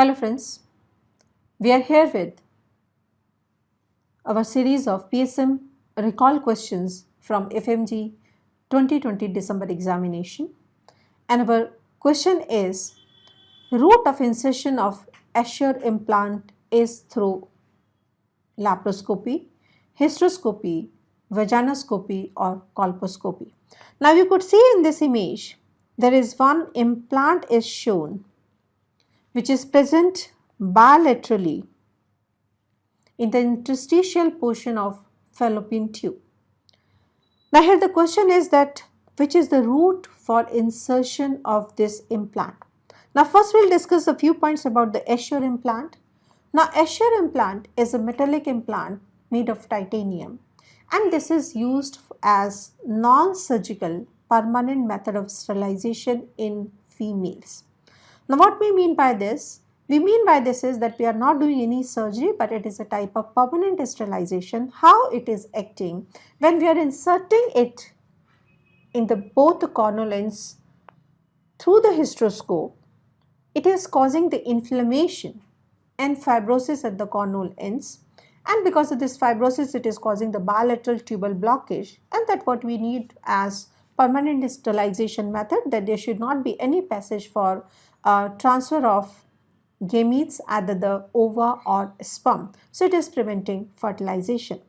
Hello friends, we are here with our series of PSM recall questions from FMG 2020 December examination, and our question is route of insertion of Escher implant is through laparoscopy, hysteroscopy, vaginoscopy or colposcopy. Now you could see in this image there is one implant is shown which is present bilaterally in the interstitial portion of fallopian tube. Now here the question is that which is the route for insertion of this implant. Now first we'll discuss a few points about the Escher implant. Now Escher implant is a metallic implant made of titanium, and this is used as non-surgical permanent method of sterilization in females. Now what we mean by this? We mean by this is that we are not doing any surgery, but it is a type of permanent sterilization. How it is acting? When we are inserting it in the both the cornal ends through the hysteroscope, it is causing the inflammation and fibrosis at the cornal ends, and because of this fibrosis it is causing the bilateral tubal blockage, and that what we need as permanent sterilization method, that there should not be any passage for transfer of gametes, either the ova or sperm. So it is preventing fertilization,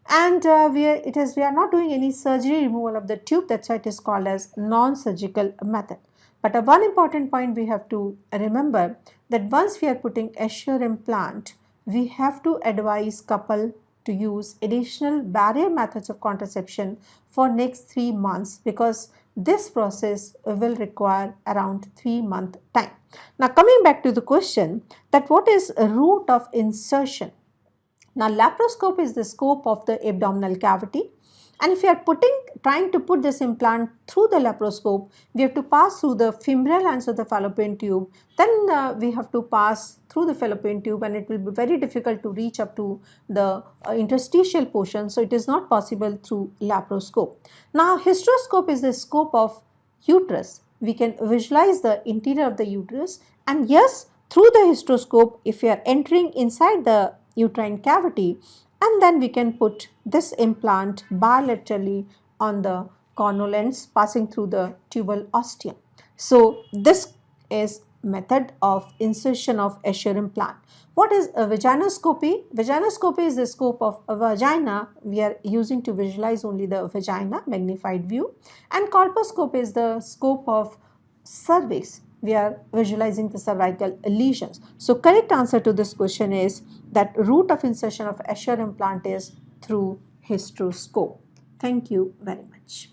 and we are not doing any surgery, removal of the tube. That's why it is called as non-surgical method. But one important point we have to remember, that once we are putting Escher implant, we have to advise couple to use additional barrier methods of contraception for next 3 months, because this process will require around 3 month time. Now coming back to the question, that what is a route of insertion? Now laparoscope is the scope of the abdominal cavity, and if you are trying to put this implant through the laparoscope, we have to pass through the femoral ends of the fallopian tube. Then we have to pass through the fallopian tube, and it will be very difficult to reach up to the interstitial portion. So it is not possible through laparoscope. Now hysteroscope is the scope of uterus. We can visualize the interior of the uterus, and yes, through the hysteroscope, if we are entering inside the uterine cavity, and then we can put this implant bilaterally on the cornal ends passing through the tubal ostium. So this is method of insertion of Escher implant. What is a vaginoscopy? Vaginoscopy is the scope of a vagina. We are using to visualize only the vagina, magnified view, and colposcopy is the scope of cervix. We are visualizing the cervical lesions. So correct answer to this question is that route of insertion of Escher implant is through hysteroscope. Thank you very much.